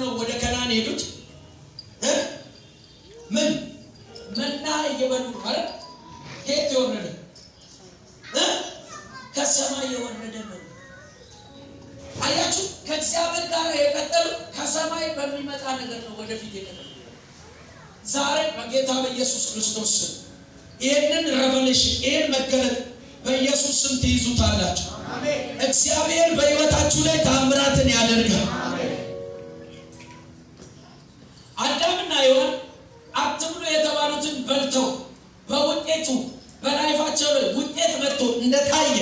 ነው ወደ ከናን ሄዱት? ምን መና እየበሉ ማለት ከየት የወረደ? ከሰማይ የወረደ ነው። አያችሁ፣ ከእግዚአብሔር ጋር የቀጠሉ ከሰማይ በሚመጣ ነገር ነው ወደፊት የቀጠሉ። ዛሬ በጌታ በኢየሱስ ክርስቶስ ስም ይሄንን ሬቨሌሽን ይሄን መገለጥ በኢየሱስ ስም ትይዙታላችሁ። እግዚአብሔር በሕይወታችሁ ላይ ታምራትን ያደርጋል። አዳምና ሔዋን አትብሉ የተባሉትን በልተው በውጤቱ በላይፋቸው ላይ ውጤት መጥቶ እንደታየ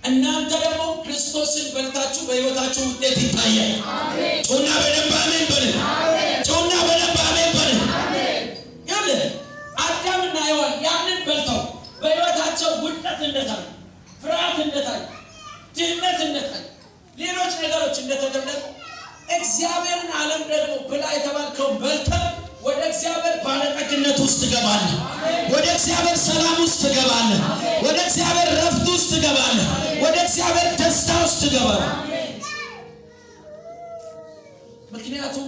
እናንተ ደግሞ ክርስቶስን በልታችሁ በሕይወታችሁ ውጤት ይታያል። ጮና በደንብ አሜን በል። ጮና በደንብ አሜን በል። ያለ አዳምና ሔዋን ያንን በልተው በሕይወታቸው ውድቀት እንደታየ፣ ፍርሃት እንደታየ፣ ድህነት እንደታየ፣ ሌሎች ነገሮች እንደተገለጡ እግዚአብሔርን ዓለም ደግሞ ብላ የተባልከውን በልተህ ወደ እግዚአብሔር ባለጠግነት ውስጥ ትገባለህ። ወደ እግዚአብሔር ሰላም ውስጥ ትገባለህ። ወደ እግዚአብሔር ረፍት ውስጥ ትገባለህ። ወደ እግዚአብሔር ደስታ ውስጥ ትገባለህ። ምክንያቱም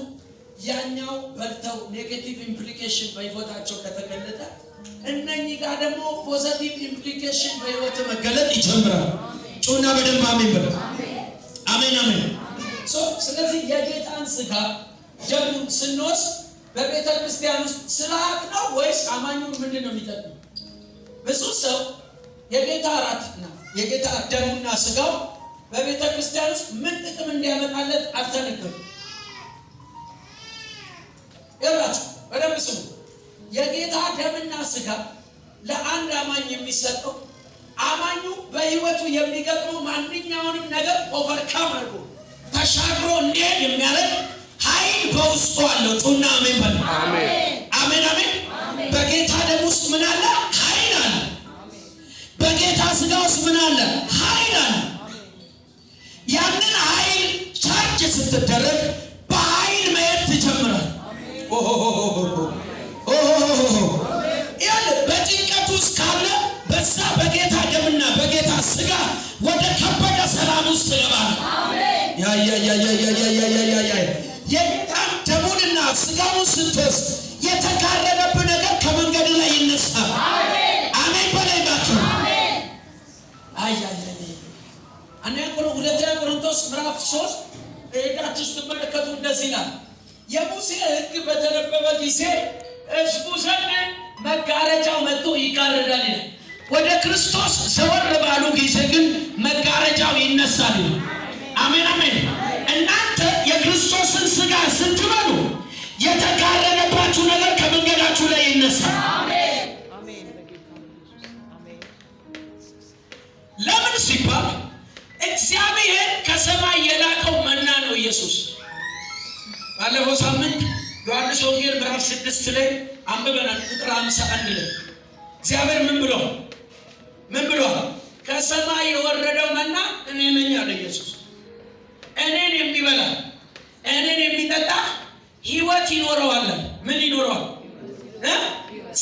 ያኛው በልተው ኔጌቲቭ ኢምፕሊኬሽን በሕይወታቸው ከተገለጠ እነኚህ ጋር ደግሞ ፖዚቲቭ ኢምፕሊኬሽን በሕይወት መገለጥ ይጀምራል። ጩና በደንብ አሜን በል። አሜን አሜን። ስለዚህ የጌታን ሥጋ ደሙን ስንወስድ በቤተ ክርስቲያን ውስጥ ስርዓት ነው ወይስ አማኙን ምንድን ነው የሚጠቅመው? ብዙ ሰው የጌታ እራትና የጌታ ደሙና ሥጋው በቤተ ክርስቲያን ውስጥ ምን ጥቅም እንዲያመጣለት አልተነገሩም። ይላችሁ በደንብ ስሙ። የጌታ ደምና ሥጋ ለአንድ አማኝ የሚሰጠው አማኙ በሕይወቱ የሚገጥመው ማንኛውንም ነገር ኦቨርካም አድርጎ ተሻግሮ እንዲሄድ የሚያደርግ ኃይል በውስጡ አለው። ጩና አሜን በል። አሜን አሜን። በጌታ ደም ውስጥ ምን አለ? ኃይል አለ። በጌታ ሥጋ ውስጥ ምን አለ? ኃይል አለ። ያንን ኃይል ቻርጅ ስትደረግ በኃይል መሄድ ትጀምራል። በጭንቀት ውስጥ ካለ በዛ በጌታ ደምና በጌታ ሥጋ ወደ ከበደ ሰላም ውስጥ ይገባል። የጌታን ደሙንና ሥጋውን ስትወስድ የተጋረደብህ ነገር ከመንገድ ላይ ይነሳል። አሜን በላይ ባክህ። ሁለተኛ ቆሮንቶስ ምዕራፍ 3 ሄዳችሁ ስትመለከቱ እንደዚህ ይላል። የሙሴ ሕግ በተነበበ ጊዜ ሕዝቡ ዘንድ መጋረጃው መጥቶ ይጋረዳል ይላል። ወደ ክርስቶስ ዘወር ባሉ ጊዜ ግን መጋረጃው ይነሳል ይላል። አሜን አሜን። እናንተ የክርስቶስን ሥጋ ስትበሉ የተጋረደባችሁ ነገር ከመንገዳችሁ ላይ ይነሳል። ለምን ሲባል እግዚአብሔር ከሰማይ የላከው መና ነው ኢየሱስ። ባለፈው ሳምንት ዮሐንስ ወንጌል ምዕራፍ 6 ላይ አንብበናል። ቁጥር 51 ላይ እግዚአብሔር ምን ብሏል? ከሰማይ የወረደው መና እኔ ነኝ አለ ኢየሱስ። እኔን የሚበላ እኔን የሚጠጣ ሕይወት ይኖረዋል። ምን ይኖረዋል?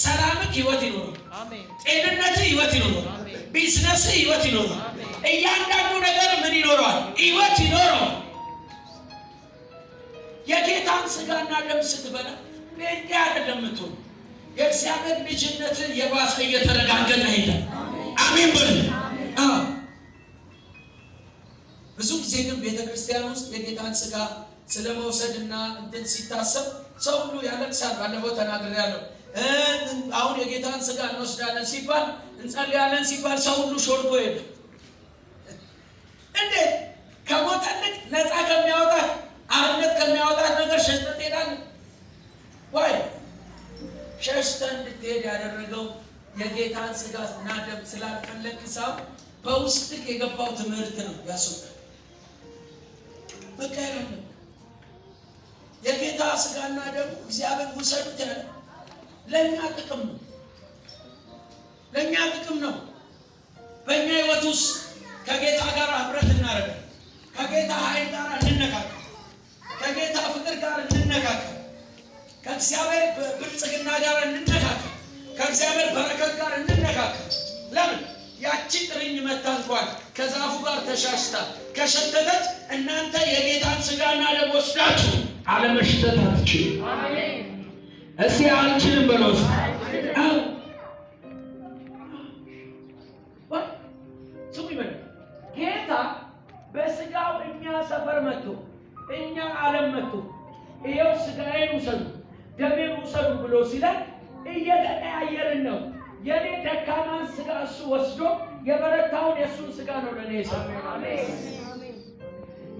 ሰላምክ ሕይወት ይኖረዋል። ጤንነትህ ሕይወት ይኖረዋል። ቢዝነስህ ሕይወት ይኖረዋል። እያንዳንዱ ነገር ምን ይኖረዋል? ሕይወት ይኖረዋል። የጌታን ሥጋና ደም ስትበላ እንዴ አይደለም የምትሆን የእግዚአብሔር ልጅነትን የባሰ እየተረጋገጠ ይሄዳል። አሜን በል። ብዙ ጊዜ ግን ቤተክርስቲያን ውስጥ የጌታን ሥጋ ስለመውሰድና እንትን ሲታሰብ ሰው ሁሉ ያለቅሳል። ባለፈው ተናግሬያለሁ። አሁን የጌታን ሥጋ እንወስዳለን ሲባል እንጸልያለን ሲባል ሰው ሁሉ ሾልኮ ሄደ። እንዴት ከሞተልክ ነፃ ከሚያወጣት አርነት ከሚያወጣት ነገር ሸሽተህ ትሄዳለህ ወይ? ሸሽተህ እንድትሄድ ያደረገው የጌታን ሥጋና ደም ስላልፈለግክ ሰው በውስጥህ የገባው ትምህርት ነው ያስወጣል። በቃ ያለ የጌታ ሥጋና ደም እግዚአብሔር ውሰዱት ያለ ለእኛ ጥቅም ነው። ለእኛ ጥቅም ነው። በእኛ ሕይወት ውስጥ ከጌታ ጋር ህብረት እናደርጋለን። ከጌታ ኃይል ጋር እንነካከል። ከጌታ ፍቅር ጋር እንነካከል። ከእግዚአብሔር ብልጽግና ጋር እንነካከል። ከእግዚአብሔር በረከት ጋር እንነካከል። ለምን ያቺ ጥርኝ መታ እንኳን ከዛፉ ጋር ተሻሽታ ከሸተተች እናንተ የጌታን ሥጋና ደም ወስዳችሁ አለመሽተት አትችልም። እስቲ አልችልም በለው። ጌታ በስጋው እኛ ሰፈር መጥቶ እኛ ዓለም መጥቶ ይሄው ስጋዬን ውሰዱ ደሜን ውሰዱ ብሎ ሲለን እየተቀያየርን ነው። የኔ ደካማን ስጋ እሱ ወስዶ የበረታውን የእሱን ስጋ ነው ለኔ የሰጠው።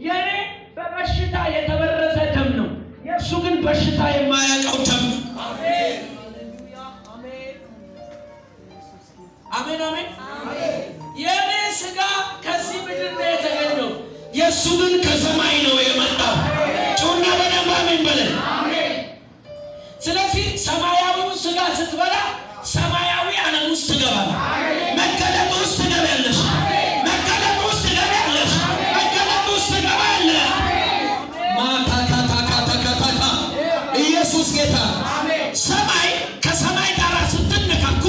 የኔ በበሽታ የተበረዘ ደም ነው፣ የእሱ ግን በሽታ የማያውቀው ደም ነው። አሜን አሜን አሜን። የኔ ስጋ ከዚህ ምድር ነው የተገኘው፣ የእሱ ግን ከሰማይ ነው የመጣው። ጩና በደንብ አሜን በለን። ስለዚህ ሰማያዊውን ስጋ ስትበላ ሰማያዊ ዓለም ውስጥ ትገባለህ። መገለጥ ውስጥ ትገባለሽ። መገለጥ ውስጥ ትገባለሽ። መገለጥ ውስጥ ትገባለህ። ማታካታካታካታ ኢየሱስ ጌታ። ሰማይ ከሰማይ ጋር ስትነካኩ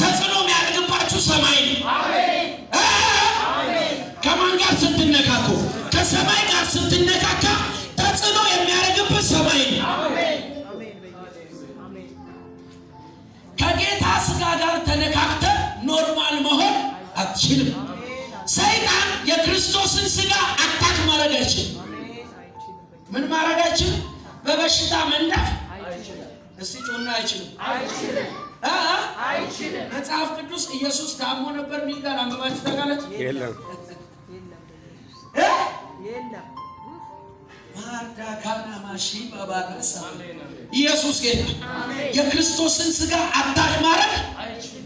ተጽዕኖ የሚያደርግባችሁ ሰማይ ነው። ከማን ጋር ስትነካኩ? ከሰማይ ጋር ስትነካካ ተጽዕኖ የሚያደርግበት ሰማይ ነው። ከጌታ ስጋ ጋር ተነካክተ ኖርማል መሆን አትችልም። ሰይጣን የክርስቶስን ስጋ አታክ ማድረግ አይችልም። ምን ማድረግ አይችልም? በበሽታ መንዳፍ አይችልም። እስቲ ጮና አይችልም። አይችልም። መጽሐፍ ቅዱስ ኢየሱስ ታሞ ነበር የሚል ቃል አንብባችሁ ታውቃላችሁ? የለም። ኢየሱስ ጌታ። የክርስቶስን ስጋ አታክ ማድረግ አይችልም።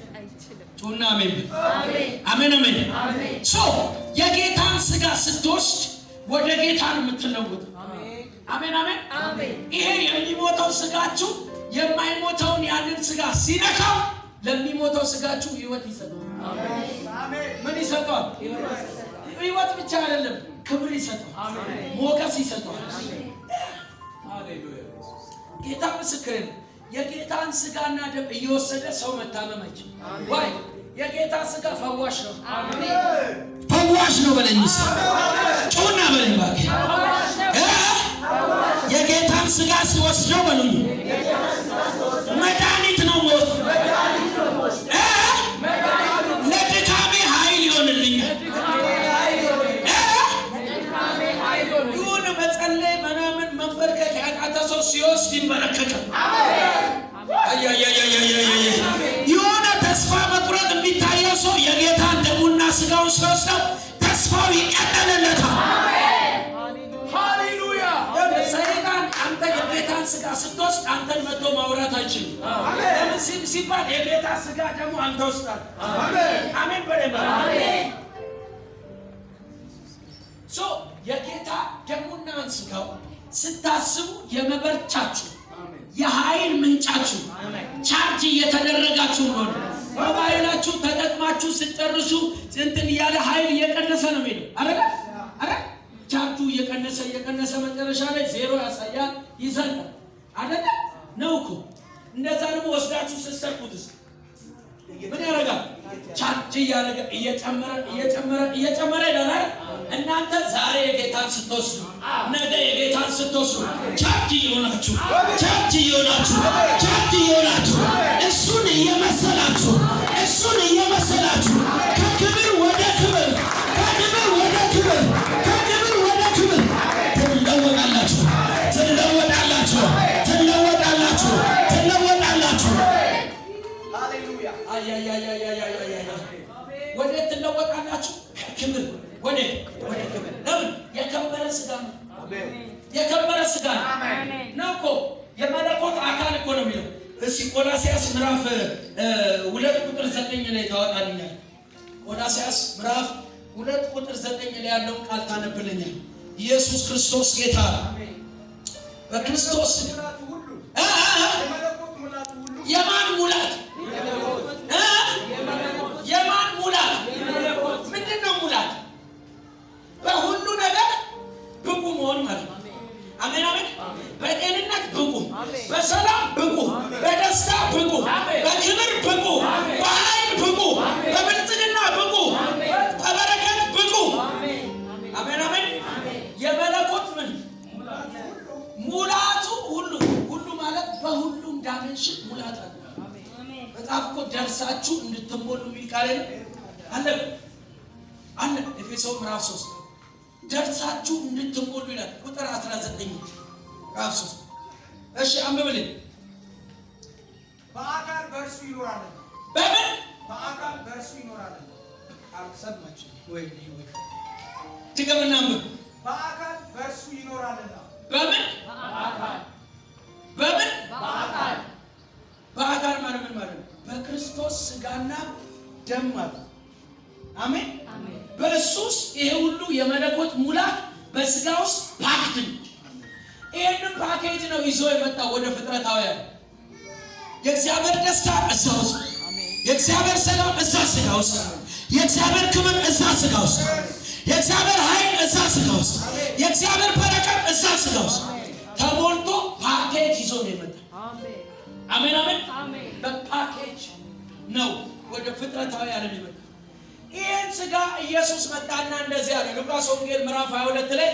ጮና አሜን አሜን አሜን። የጌታን ስጋ ስትወስድ ወደ ጌታ ነው የምትለውጥ። አሜን አሜን አሜን። ይሄ የሚሞተው ስጋችሁ የማይሞተውን ያንን ስጋ ሲነካው ለሚሞተው ስጋችሁ ህይወት ይሰጣል። አሜን። ምን ይሰጣል? ህይወት ብቻ አይደለም፣ ክብር ይሰጣል፣ ሞገስ ይሰጣል። ሃሌሉያ። ጌታ ምስክር ነው። የጌታን ስጋና ደም እየወሰደ ሰው መታመም አይችልም። ወይ የጌታ ስጋ ፈዋሽ ነው። አሜን። ፈዋሽ ነው በለኝስ ጮና በለኝ ባክ። የጌታን ስጋ ሲወስደው በሉኝ መድኃኒት ነው ሞት። ለድካሜ ኃይል ይሆንልኛል። ይሁን መጸለይ ምናምን መንበርከክ ያቃተ ሰው ሲወስድ ይንበረከካል። የሆነ ተስፋ መቁረጥ የሚታየው ሰው የጌታን ደሙና ስጋውን ሲወስደው ተስፋው ይቀጠልለታል። ሃሌሉያ። ሰይጣን አንተ የጌታን ስጋ ስትወስድ አንተን መጥቶ ማውራት አይችልም። ለምን ሲባል የጌታ ስጋ ደግሞ አንተ ውስጥ አለ። አሜን በለኝ። የጌታ ደሙና ስጋው ስታስቡ የመበርቻችሁ የኃይል ምንጫችሁ ቻርጅ እየተደረጋችሁ እንደሆነ ሞባይላችሁ ተጠቅማችሁ ስትጨርሱ እንትን ያለ ኃይል እየቀነሰ ነው የሚሄደው አይደል? ቻርጁ እየቀነሰ መጨረሻ ላይ ዜሮ ያሳያል፣ ይዘጋል አይደል? ነው እኮ። እንደዛ ደግሞ ወስዳችሁ ስትሰኩትስ ምን ያደርጋል? ቻርጅ እያደረገ እየጨመረ ይላል። እናንተ ዛሬ የጌታን ስትወስዱ ነገ የጌታን ስትወስዱ ቻርጅ እየሆናችሁ እሱን እየመሰላችሁ ከክብር ወደ ክብር ትለወጣላችሁ። ሃሌሉያ። ወዴት ትለወጣላችሁ? ከክብር ወደ ክብር። ለምን? የከበረ ስጋ ነው። የከበረ ስጋ ነው እኮ የመለኮት አካል እኮ ነው የሚለው። እስኪ ቆላስይስ ምዕራፍ 2 ቁጥር 9 ላይ ታወጣልኛል። ቆላስይስ ምዕራፍ 2 ቁጥር 9 ላይ ያለውን ቃል ታነብልኛል። ኢየሱስ ክርስቶስ ጌታ በክርስቶስ የማን ሙላት? የማን ሙላት? ምንድን ነው ሙላት? በሁሉ ነገር ብቁ መሆን ማለት ነው። አሜን አሜን። በጤንነት ብቁ፣ በሰላም ብቁ፣ በደስታ ብቁ፣ በክብር ብቁ፣ በኃይል ብቁ፣ በብልጽግና ብቁ፣ በበረከት ብቁ። አሜን አሜን። የመለኮት ምን ዳይሜንሽን ሙላት አለ። መጽሐፍ እኮ ደርሳችሁ እንድትሞሉ የሚል ቃል አለ አለ ኤፌሶን ምዕራፍ 3 ደርሳችሁ እንድትሞሉ ይላል ቁጥር 19 ምዕራፍ 3 እሺ አንብብልኝ። በአካል በእርሱ ይኖራል። በምን በአካል በእርሱ ይኖራል። አልሰማችሁ ወይ? ድገምና አንብብ። በአካል በእርሱ ይኖራልና። በምን በአካል በምን በአካል በአካል ማለት ምን ማለት ነው? በክርስቶስ ስጋና ደም ማለት አሜን አሜን። በእሱ ውስጥ ይሄ ሁሉ የመለኮት ሙላት በስጋ ውስጥ ፓክድ ነው። ይሄንን ፓኬጅ ነው ይዞ የመጣው ወደ ፍጥረታውያን። የእግዚአብሔር ደስታ እዛ ውስጥ፣ የእግዚአብሔር ሰላም እዛ ስጋ ውስጥ፣ የእግዚአብሔር ክብር እዛ ስጋ ውስጥ፣ የእግዚአብሔር ኃይል እዛ ስጋ ውስጥ፣ የእግዚአብሔር በረከት እዛ ስጋ ውስጥ ተሞልቶ ፓኬጅ ይዞ ነው የመጣው። አሜን አሜን። በፓኬጅ ነው ወደ ፍጥረታዊ ዓለም የመጣው። ይህን ስጋ ኢየሱስ መጣና እንደዚህ አለ። ሉቃስ ወንጌል ምዕራፍ 22 ላይ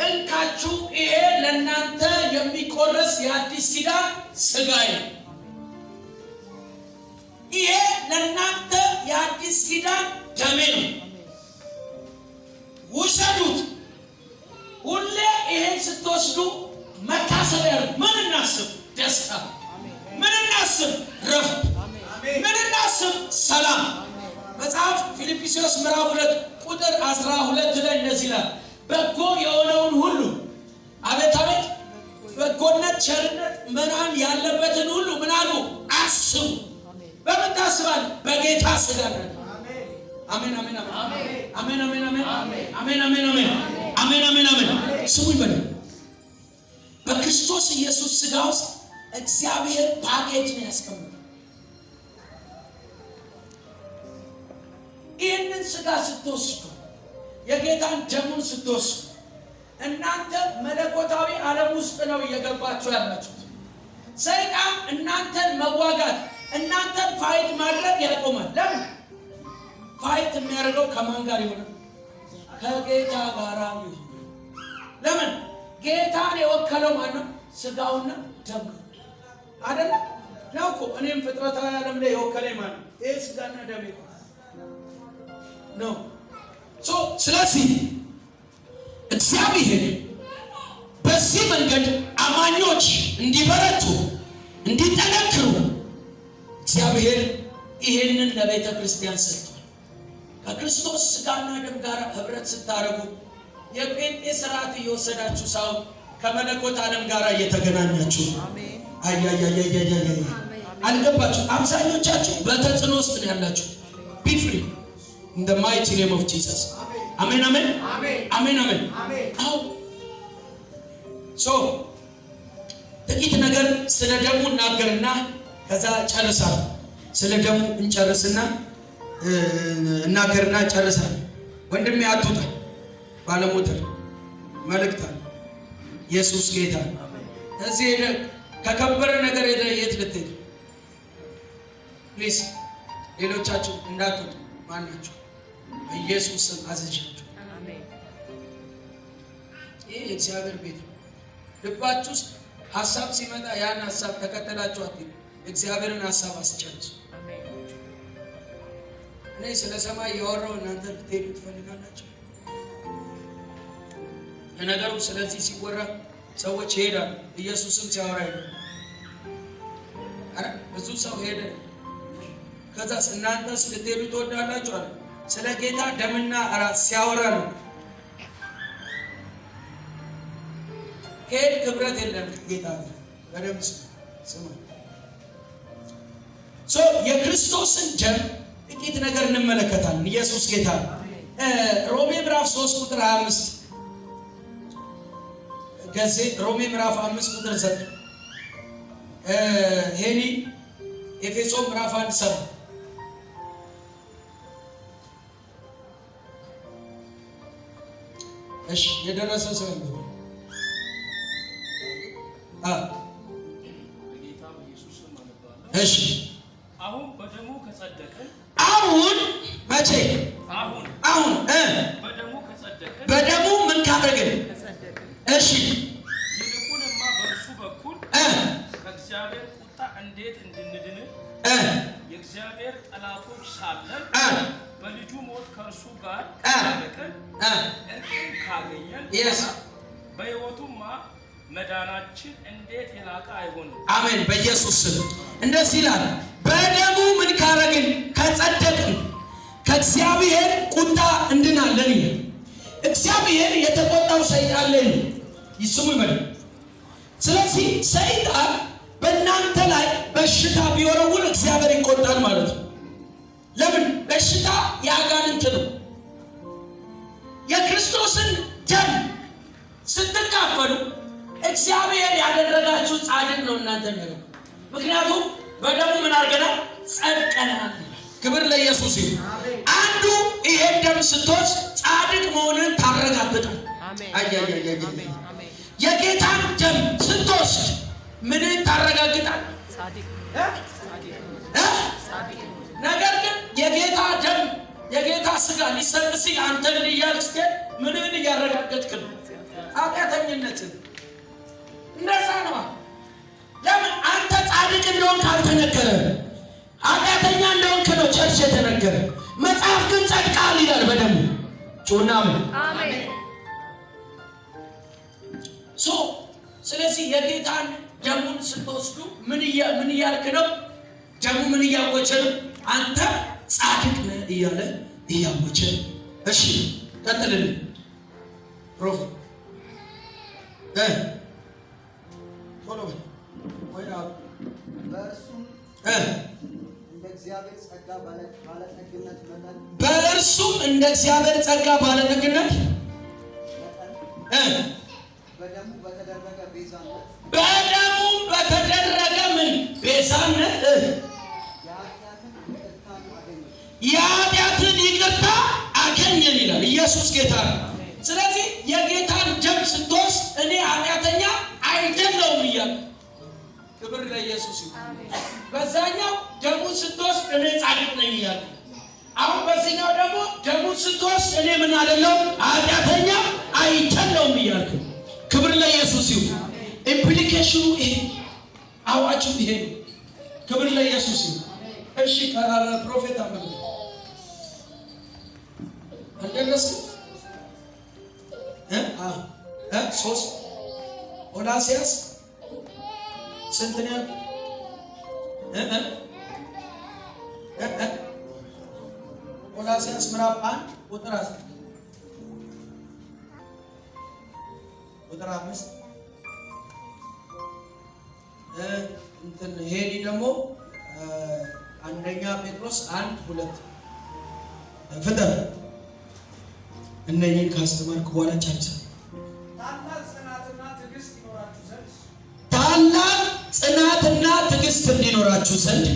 እንካችሁ ይሄ ለእናንተ የሚቆረስ የአዲስ ኪዳን ስጋዬ ነው። ይሄ ለእናንተ የአዲስ ኪዳን ደሜ ነው። ውሰዱት። ሁሌ ይሄን ስትወስዱ መታሰቢያ ነው። ምን እናስብ? ደስታ። ምን እናስብ? ረፍት። ምን እናስብ? ሰላም። መጽሐፍ ፊልጵስዩስ ምዕራፍ 2 ቁጥር 12 ላይ እንደዚህ ይላል፣ በጎ የሆነውን ሁሉ አቤት አቤት በጎነት፣ ቸርነት፣ መናን ያለበትን ሁሉ ምን አሉ? አስቡ። በምን ታስባለህ? በጌታ ስጋ ነው። አሜን አሜን አሜን አሜን አሜን አሜን አሜን አሜን አሜን አሜን። ስሙኝ በል። በክርስቶስ ኢየሱስ ስጋ ውስጥ እግዚአብሔር ፓኬጅ ነው ያስቀመጠው። ይህንን ስጋ ስትወስዱ፣ የጌታን ደሙን ስትወስዱ እናንተ መለኮታዊ ዓለም ውስጥ ነው እየገባችሁ ያላችሁት። ሰይጣን እናንተን መዋጋት፣ እናንተን ፋይት ማድረግ ያቆማል። ለምን? ፋይት የሚያደርገው ከማን ጋር ይሆናል? ከጌታ ጋር ይሆናል። ለምን? ጌታን የወከለው ማን ነው? ስጋውና ደሙ አይደለ? ነው እኮ። እኔም ፍጥረታዊ ዓለም ላይ የወከለኝ ማን ነው? ይሄ ስጋና ደም ነው። ስለዚህ እግዚአብሔር በዚህ መንገድ አማኞች እንዲበረቱ እንዲጠነክሩ እግዚአብሔር ይሄንን ለቤተ ክርስቲያን ሰጥቷል። ከክርስቶስ ስጋና ደም ጋር ህብረት ስታረጉ የጴንጤ ስርዓት እየወሰዳችሁ ሳይሆን ከመለኮት ዓለም ጋር እየተገናኛችሁ አልገባችሁ? አብዛኞቻችሁ በተጽዕኖ ውስጥ ነው ያላችሁ። ቢ ፍሪ in the mighty name of Jesus. አሜን አሜን አሜን አሜን። አው ጥቂት ነገር ስለ ደሙ እናገርና ከዛ ጨርሳለሁ። ስለ ደሙ እንጨርስና እናገርና ጨርሳለሁ። ወንድሜ አትውጣ፣ ባለሞተር መልእክት አለ። ኢየሱስ ጌታ። እዚህ ሄደ ከከበረ ነገር ሄደ የት ልትሄድ? ፕሊዝ ሌሎቻችሁ እንዳትወጡ። ማናችሁ? በኢየሱስ ስም አዝዣችሁ። አሜን። ይሄ የእግዚአብሔር ቤት ነው። ልባችሁ ውስጥ ሐሳብ ሲመጣ ያን ሐሳብ ተከተላችሁ አትሄዱ። እግዚአብሔርን ሐሳብ አስጨርሱ። አሜን። እኔ ስለ ሰማይ ያወራው እናንተ ልትሄዱ ትፈልጋላችሁ? ለነገሩ ስለዚህ ሲወራ ሰዎች ይሄዳሉ። ኢየሱስም ሲያወራ ይሄዳል። አረ ብዙ ሰው ሄደ። ከዛስ እናንተስ ልትሄዱ ትወዳላችሁ አለ። ስለ ጌታ ደምና ራስ ሲያወራ ነው። ከሄድ ክብረት የለም ጌታ በደም ስማ። የክርስቶስን ደም ጥቂት ነገር እንመለከታለን። ኢየሱስ ጌታ። ሮሜ ምዕራፍ 3 ቁጥር 25 ገዜ ሮሜ ምዕራፍ 5 ቁጥር 9 ሄኒ ኤፌሶን ምዕራፍ 1:7 እሺ የደረሰ ሰው ነው። እሺ አሁን በደሙ ከጸደቀን። አሁን መቼ? አሁን በደሙ ከጸደቀን። በደሙ ምን ካደረግን? እሺ ይልቁንማ በእርሱ በኩል ከእግዚአብሔር ቁጣ እንዴት የእግዚአብሔር ጠላቶች ሳለን በልጁ ሞት ከእርሱ ጋር ተሳለቅን እርቅን ካገኘን በሕይወቱማ መዳናችን እንዴት የላቀ አይሆንም? አሜን። በኢየሱስ ስም እንደዚህ ይላል፣ በደሙ ምን ካረግን? ከጸደቅን ከእግዚአብሔር ቁጣ እንድናለን። እግዚአብሔር የተቆጣው ሰይጣን ላይ ይስሙ ይበል። ስለዚህ ሰይጣን በእናንተ ላይ በሽታ ቢወረውር እግዚአብሔር ይቆጣል ማለት ነው። ለምን? በሽታ የአጋንንት ነው። የክርስቶስን ደም ስትካፈሉ እግዚአብሔር ያደረጋችሁ ጻድቅ ነው እናንተ ነው። ምክንያቱም በደሙ ምን አድርገናል? ጸድቀናል። ክብር ለኢየሱስ ይሁን። አንዱ ይሄ ደም ስትወስድ ጻድቅ መሆንን ታረጋግጣል። አሜን። የጌታን ደም ስትወስድ ምንን ታረጋግጣል? ጻድቅ። ነገር ግን የጌታ ደም የጌታ ስጋ ሊሰጥ ሲል አንተን እያልክ ምንን እያረጋገጥክ ነው? ኃጢአተኝነትን። እንደዛ ነው። ለምን? አንተ ጻድቅ እንደሆን ካልተነገረ ኃጢአተኛ እንደሆንክ ነው ቸርች የተነገረ። መጽሐፍ ግን ጸድቃል ይላል በደሙ። ጮና አሜን። ስለዚህ የጌታን ደሙን ስትወስዱ ምን እያልክ ነው? ደሙ ምን እያወጀ ነው? አንተ ጻድቅ ነህ እያለ እያወጀ። እሺ ቀጥልልን ፕሮፌት ቶሎ በል። በእርሱም እንደ እግዚአብሔር ጸጋ ባለጠግነት በደሙ በተደረገ ምን ቤዛነት የኃጢአትን ይቅርታ አገኘን ይላል። ኢየሱስ ጌታ ነው። ስለዚህ የጌታን ደም ስትወስድ እኔ ኃጢአተኛ አይደለሁም እያለ ክብር ለኢየሱስ ይሁን። በዛኛው ደሙን ስትወስድ እኔ ጻድቅ ነኝ እያለ፣ አሁን በዚህኛው ደግሞ ደሙን ስትወስድ እኔ ምን አይደለሁም ኃጢአተኛ አይደለሁም እያልክ ክብር ለኢየሱስ ይሁን። ኢምፕሊኬሽኑ ይሄ አዋጁ ይሄ ነው። ክብር ለኢየሱስ ይሁን። እሺ ፕሮፌት አመን እንደነስ ሶስት ቆላስይስ ስንት ነው? ቆላስይስ ምዕራፍ 1 ቁጥር 10 ቁጥር 5 ሄዲ ደግሞ አንደኛ ጴጥሮስ 1:2 ፍጠር። እነኚህን ካስተማርኩ በኋላ ጨርሰን ታላቅ ጽናትና ትዕግስት እንዲኖራችሁ ዘንድ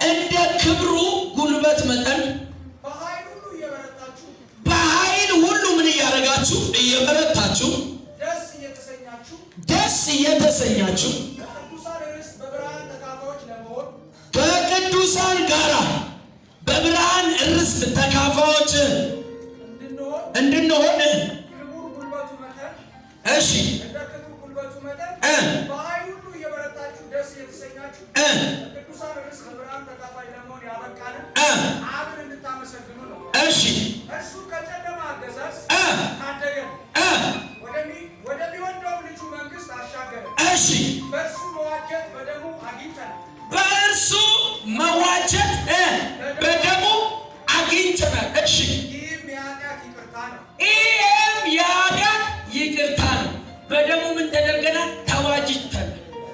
እንደ ክብሩ ጉልበት መጠን በኃይል ሁሉ ምን እያደረጋችሁ እየበረታችሁ ደስ እየተሰኛችሁ ከቅዱሳን ጋራ በብርሃን ርስት ተካፋዮች እንድንሆን እሺ በኃይል ሁሉ እየበረታችሁ ደስ እየተሰኛችሁ ቅዱሳን ርስት በብርሃን ተካፋይ ለመሆን ያበቃንን አብን እንድታመሰግኑ ነው። እሺ እርሱ ከጨለማ አገዛዝ ታደገን ወደሚወደው ልጁ መንግስት አሻገረን። እሺ በእርሱ መዋጀት በደሙ አግኝተናል። በእርሱ መዋጀት በደሙ አግኝተናል። እሺ ይህም የኃጢአት ይቅርታ ነው። ይህም የኃጢአት ይቅርታ ነው። በደሙ ምን ተደርገናል? ተዋጅተን።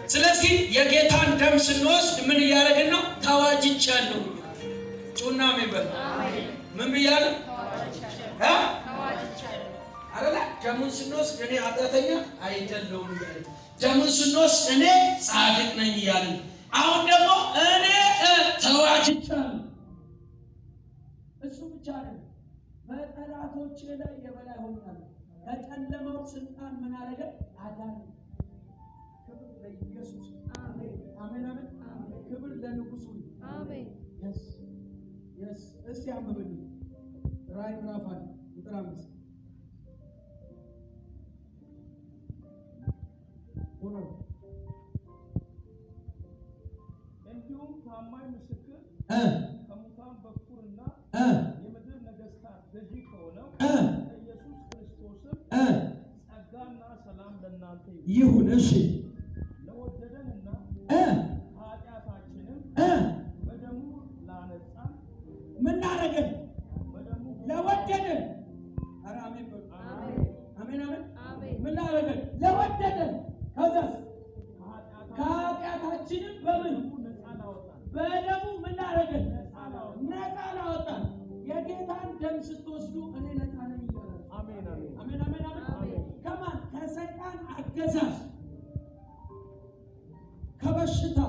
ስለዚህ የጌታን ደም ስንወስድ ምን እያደረግን ነው? ተዋጅቻለሁ። ጩና ሜበር ምን ብያለሁ? አረላ ደሙን ስንወስድ እኔ ኃጢአተኛ አይደለሁም እያለ፣ ደሙን ስንወስድ እኔ ጻድቅ ነኝ እያለ፣ አሁን ደግሞ እኔ ተዋጅቻለሁ። እሱ ብቻ አይደለም፣ በጠላቶቼ ላይ የበላይ ሆኛለሁ። ከጨለማው ስልጣን ምን አደረገ? አዳነ። ክብር ለኢየሱስ። አሜን አሜን አሜን። ክብር ለንጉሱ። አሜን። የስ እስቲ አንብብልኝ ራዕይ ምዕራፍ 1 ቁጥር 5 እንዲሁም ታማኝ ምስክር ከሙታን በኩርና የምድር ነገሥታት ገዢ ከሆነው ኢየሱስ ክርስቶስም ጸጋና ሰላም ለእናንተ ይሁን። እሺ ለወደደንና ኃጢአታችንን በደሙ ላነጻን ምን አደረገን? በደሙ ለወደደን። ኧረ አሜን በሉ። አሜን አሜን። ምን አደረገን? ለወደደን። ከዛስ ከኃጢአታችንም በምን በደሙ ምን አደረገን? ነፃ ላወጣን። የጌታን ደም ስትወስዱ እኔ ነፃ ነኝ ይላል። አሜን አሜን አሜን አሜን አሜን። ከማን? ከሰይጣን አገዛዝ፣ ከበሽታ፣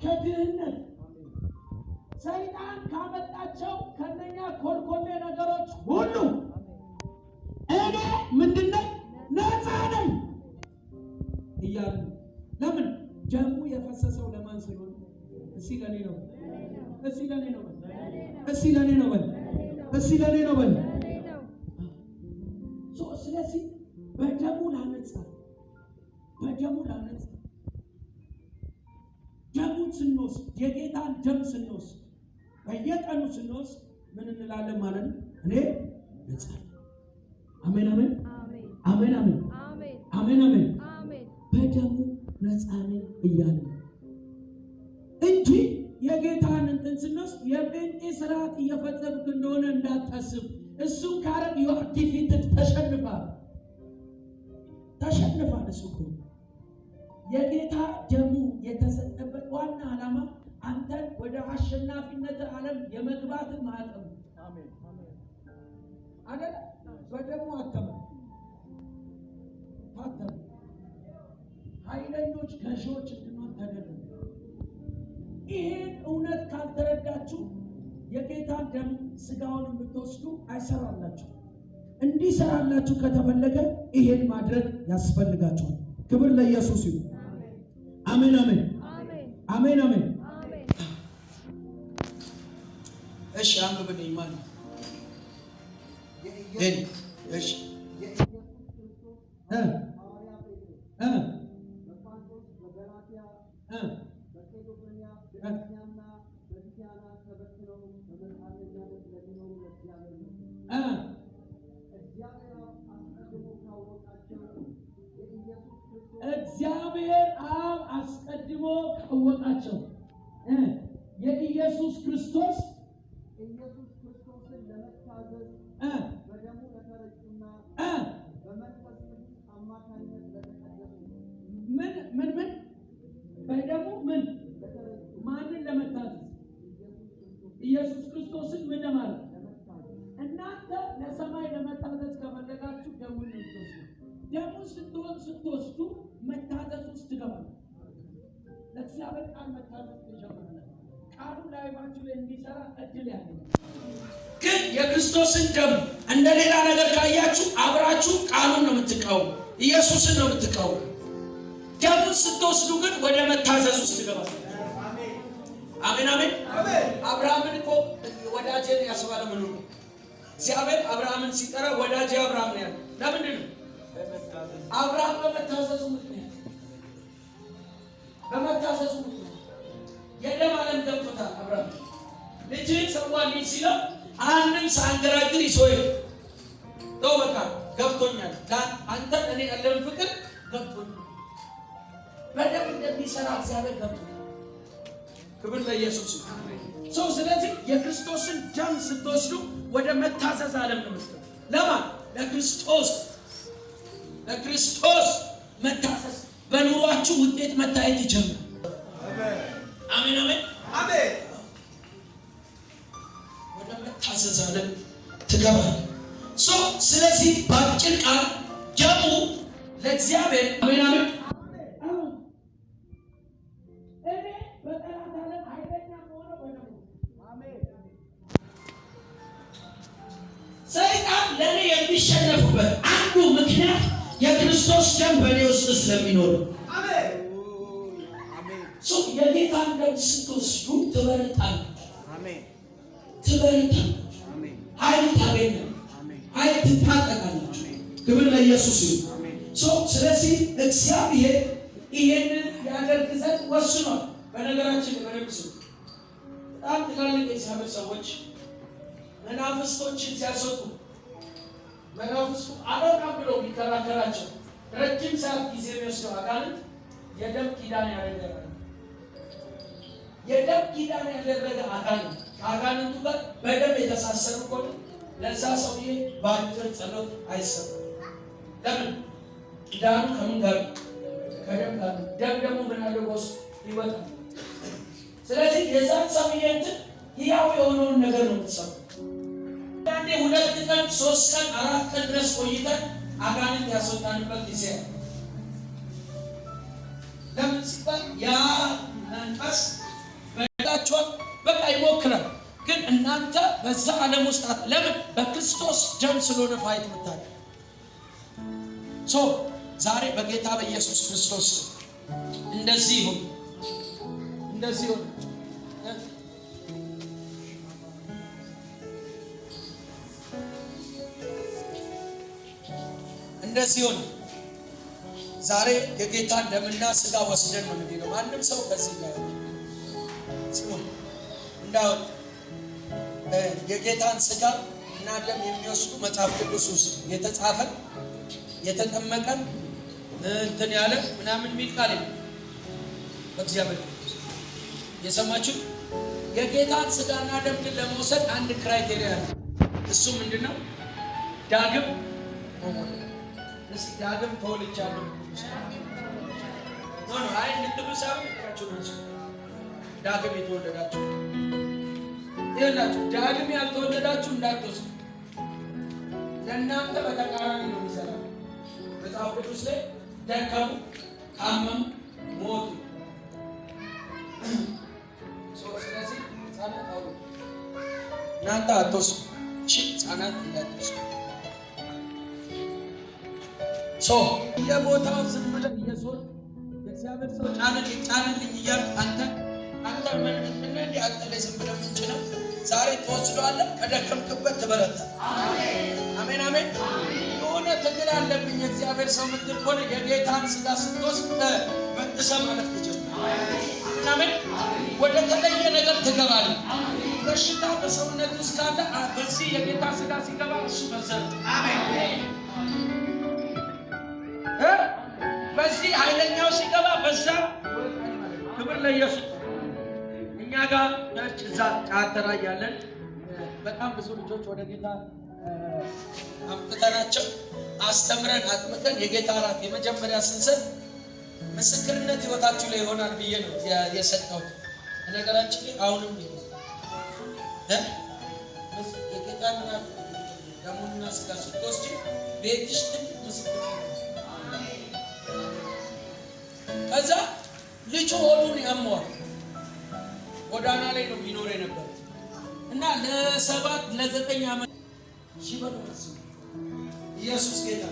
ከድህነት ሰይጣን ካመጣቸው ከነኛ ኮልኮሌ ነገሮች ሁሉ እኔ ምንድነው? ነፃ ነኝ እያሉ ለምን? ደሙ የፈሰሰው ለማን ስለሆነ? እስቲ ለኔ ነው። እስቲ ለኔ ነው። እስቲ ለኔ ነው። እስቲ ለኔ ነው። ስለዚህ በደሙ ላነጻ፣ በደሙ ላነጻ። ደሙን ስንወስድ፣ የጌታን ደም ስንወስድ፣ በየቀኑ ስንወስድ ምን እንላለን ማለት ነው? እኔ ነጻ። አሜን አሜን አሜን አሜን አሜን አሜን። በደሙ ነፃ ነኝ እያለ እንጂ የጌታን እንትን ስንወስድ የጴንጤ ስርዓት እየፈጸምክ እንደሆነ እንዳታስብ። እሱን ካረግ you are defeated። ተሸንፋል። እሱ እኮ የጌታ ደሙ የተሰጠበት ዋና ዓላማ አንተን ወደ አሸናፊነት ዓለም የመግባት ማዕቀብ። አሜን አይደል? በደሙ አተመ ኃይለኞች ገዢዎች እንድንሆን ተደረገ። ይሄን እውነት ካልተረዳችሁ የጌታን ደም ስጋውን የምትወስዱ አይሰራላችሁ። እንዲሰራላችሁ ከተፈለገ ይሄን ማድረግ ያስፈልጋችኋል። ክብር ለኢየሱስ ይሁን። አሜን አሜን አሜን አሜን። እሺ አንብብልኝ ማለት እሺ እግዚአብሔር አብ አስቀድሞ ካወቃቸው የኢየሱስ ክርስቶስን ለመታዘዝ በደሙ ለተረጩና በመንፈስ ቅዱስ አማካኝነት ለተቀደሱ ምን በደሙ ማንን ለመታዘዝ? ኢየሱስ ክርስቶስን ምን ለማለት? እናንተ ለሰማይ ለመታዘዝ ከፈለጋችሁ ደሙን ትወስዱ። ደሙን ስትወስዱ መታዘዝ ውስጥ ትገባላችሁ። ለእግዚአብሔር ቃል መታዘዝ ትጀምራላችሁ። ቃሉ ላይባችሁ ላይ እንዲሰራ እድል ያገኛል። ግን የክርስቶስን ደም እንደ ሌላ ነገር ካያችሁ አብራችሁ ቃሉን ነው የምትቃወሙ፣ ኢየሱስን ነው የምትቃወሙ። ደሙን ስትወስዱ ግን ወደ መታዘዝ ውስጥ ትገባላችሁ። አሜን አሜን። አብርሃምን እኮ ወዳጄ ያስባለ ምን ነው? እግዚአብሔር አብርሃምን ሲጠራ ወዳጄ አብርሃም ነው ያለው። ለምንድን ነው? አብርሃም በመታዘዙ ምክንያት የደም ዓለም ገብቶታል። አብርሃም ልጅህን ሰዋልኝ ሲለው አንድም ሳንገራግር ይሶይ ተው በቃ ገብቶኛል፣ አንተ እኔ ያለውን ፍቅር ገብቶኛል። በደም እንደሚሰራ እግዚአብሔር ገብቶኛል። ክብር ለኢየሱስ ይሁን። ስለዚህ የክርስቶስን ደም ስትወስዱ ወደ መታዘዝ ዓለም ነው የምትገቡ። ለማን? ለክርስቶስ መታዘዝ በኑሯችሁ ውጤት መታየት ይጀምራል። አሜን አሜን አሜን። ወደ መታዘዝ ዓለም ትገባለህ። ስለዚህ በአጭር ቃል ደሙ ለእግዚአብሔር አሜን አሜን ሰይጣን ለኔ የሚሸነፍበት አንዱ ምክንያት የክርስቶስ ደም በእኔ ውስጥ ስለሚኖር። አሜን አሜን። የጌታን ደም ስትወስዱ ትበረታላችሁ። አሜን። አሜን። ኃይል ታገኛላችሁ። አሜን። ኃይል ትታጠቃላችሁ። ክብር ለኢየሱስ ይሁን። ስለዚህ እግዚአብሔር ይሄንን ያደርግ ዘንድ ወስኗል። በነገራችን በነብሱ በጣም ትላልቅ የእግዚአብሔር ሰዎች መናፍስቶችን ሲያስወጡ መናፍስቱ አላውቅም ብለው ቢከራከራቸው ረጅም ሰዓት ጊዜ የሚወስደው አጋንንት የደም ኪዳን ያደረገ አጋንንት ከአጋንንቱ ጋር በደም የተሳሰሩ ከሆነ ለዛ ሰውዬ በአጭር ጸሎት አይሰማም። ለምን? ኪዳኑ ከምን ጋር? ከደም ጋር። ደም ደግሞ ምን አለው? ውስጥ ይወጣል። ስለዚህ የዛን ሰውዬ እንትን ሕያው የሆነውን ነገር ነው የምትሰማው። አንዴ 2 ቀን 3 ቀን 4 ቀን ድረስ ቆይተን አጋንንት ያስወጣንበት ጊዜ ነው። ለምን ሲባል ያ መንፈስ በላቸው በቃ ይሞክራል። ግን እናንተ በዛ ዓለም ውስጥ ለምን? በክርስቶስ ደም ስለሆነ ፋይት መታለ ዛሬ በጌታ በኢየሱስ ክርስቶስ እንደዚህ ይሁን። ዛሬ የጌታን ደምና ስጋ ወስደን ነው የሚለው። ማንም ሰው ከዚህ ጋር እንዳው የጌታን ስጋ እና ደም የሚወስዱ መጽሐፍ ቅዱስ ውስጥ የተጻፈ የተጠመቀ እንትን ያለ ምናምን የሚል ቃል የለም በእግዚአብሔር የሰማችሁ። የጌታን ስጋና ደም ግን ለመውሰድ አንድ ክራይቴሪያ አለ። እሱ ምንድነው? ዳግም ዳግም ተወልጃለሁ ነው። አይ እንድትብሳው ናቸው ዳግም የተወለዳችሁ ይላችሁ። ዳግም ያልተወለዳችሁ እንዳትወስዱ። ለእናንተ በተቃራኒ ነው የሚሰራው። መጽሐፍ ቅዱስ ላይ ደከሙ፣ ታመሙ፣ ሞቱ። ስለዚህ ሕፃናት አውሩ እናንተ አትወስዱ። ሕፃናት እንዳትወስዱ። የቦታው ዝም ብለህ እየዞር የእግዚአብሔር ሰው ጫንልኝ እያልክ አንተ ምን አንተ ላይ ዝም ብለህ ምንጭነው ዛሬ ትወስደዋለህ። ከደከምክበት ትበረታለህ። አሜን አሜን። የሆነ ትግል አለብኝ የእግዚአብሔር ሰው ምትል ከሆነ የጌታን ስጋ ስትወስድ መጥሰህ ማለት ትጀምራለህ። አሜን። ወደ ተለየ ነገር ትገባለህ። በሽታ በሰውነት ውስጥ ካለ በዚህ የጌታ ስጋ ሲገባ እሱ በዘር አሜን። በዚህ ኃይለኛው ሲገባ በዛ ክብር ለኢየሱስ። እኛ ጋር ቸርች እዛ ጫተራ ያለን በጣም ብዙ ልጆች ወደ ጌታ አምጥተናቸው አስተምረን አጥምቀን የጌታ እራት የመጀመሪያ ስንሰጥ ምስክርነት ህይወታችሁ ላይ ይሆናል ብዬ ነው የሰጠሁት። ነገራችን አሁንም የጌታ እራት ደሙና ስጋ ስትወስጂ ቤትሽ ትልቅ ምስክርነት ከዛ ልጁ ሆዱን ያመዋል። ጎዳና ላይ ነው የሚኖር የነበረ እና ለ9 ዓመት ሲበሉ ኢየሱስ ጌታ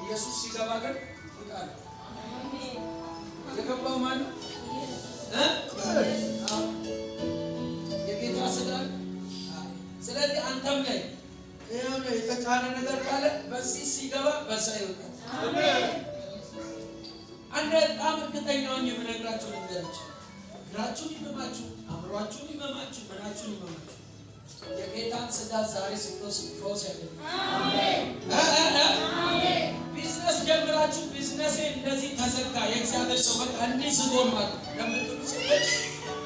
ኢየሱስ ሲገባ ግን ይጣል የገባው ማን ነው? የጌታ ስጋ። ስለዚህ አንተም ላይ የሆነ የተጫነ ነገር ካለ በዚህ ሲገባ በዛ ይወጣል። አንድ በጣም እርግጠኛ ሆኜ የምነግራችሁ ነገራችሁ እግራችሁን ይመማችሁ፣ አእምሯችሁን ይመማችሁ፣ ምናችሁን ይመማችሁ የጌታን ስጋ ዛሬ ስትወስዱ ፈውስ ያገኛል። አሜን። ቢዝነስ ጀምራችሁ ቢዝነሴ እንደዚህ ተዘጋ የእግዚአብሔር ሰው በቃ እንዲህ ዝጎን ማለት ለምትሉ ሰዎች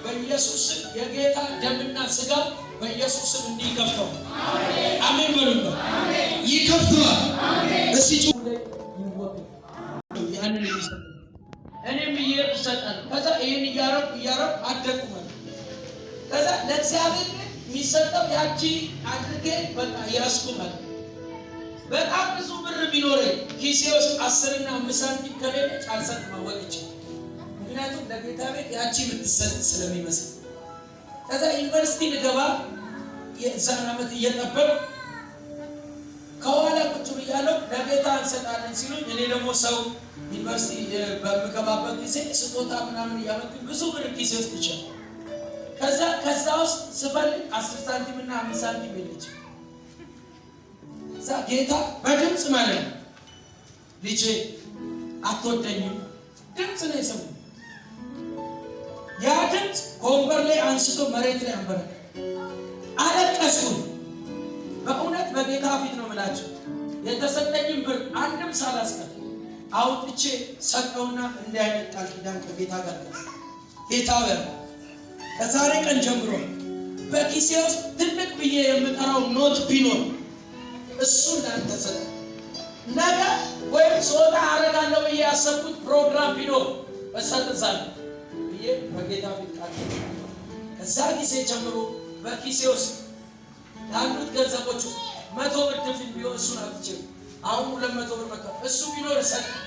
በኢየሱስ ስም የጌታ ደምና ስጋ በኢየሱስ ስም እንዲከፍተው አሜን በሉት። ይከፍተዋል። እስቲ ያንን ይሰጥ እኔም እየሄድኩ እሰጣለሁ። ከዛ ይሄን እያረኩ አደኩ ማለት ከዛ ለእግዚአብሔር የሚሰጠው ያቺ አድርጌ በቃ ያስኩ ማለት በጣም ብዙ ብር ቢኖረኝ ኪሴ ውስጥ 10 እና 5 ሳንቲም ከሌለ ጫልሰጥ ማወቅ ምክንያቱም ለጌታ ቤት ያቺ የምትሰጥ ስለሚመስል ከዛ ዩኒቨርሲቲ ልገባ የዛን ዓመት እየጠበቅ ከኋላ ቁጭ ብያለሁ። ለጌታ እንሰጣለን ሲሉኝ እኔ ደግሞ ሰው ዩኒቨርሲቲ በምገባበት ጊዜ ስጦታ ምናምን እያመጡ ብዙ ብር ኪሴ ውስጥ ይችላል። ከዛ ውስጥ ስፈልግ 10 ሳንቲም እና 5 ሳንቲም የለች። እዛ ጌታ በድምፅ ማለት ነው ልጄ አትወደኝም ድምፅ ነው የሰማሁት። ያ ድምፅ ከወንበር ላይ አንስቶ መሬት ላይ አንበረከ። አለቀስኩ። በእውነት በጌታ ፊት ነው የምላችሁ። የተሰጠኝም ብር አንድም ሳላስቀር አውጥቼ ሰጠውና እንዲህ አይነት ቃል ኪዳን ከጌታ ጋር ጌታው ከዛሬ ቀን ጀምሮ በኪሴ ውስጥ ትልቅ ብዬ የምጠራው ኖት ቢኖር እሱን ላንተ ሰጠ። ነገ ወይም ሶታ አረጋለሁ ብዬ ያሰብኩት ፕሮግራም ቢኖር እሰጥዛለሁ ብዬ በጌታ ፊት ቃል ከዛ ጊዜ ጀምሮ በኪሴ ውስጥ ያሉት ገንዘቦች ውስጥ 100 ብር ድፍን ቢሆን እሱን አውጥቼ አሁን 200 ብር መጣ እሱ ቢኖር ሰጥ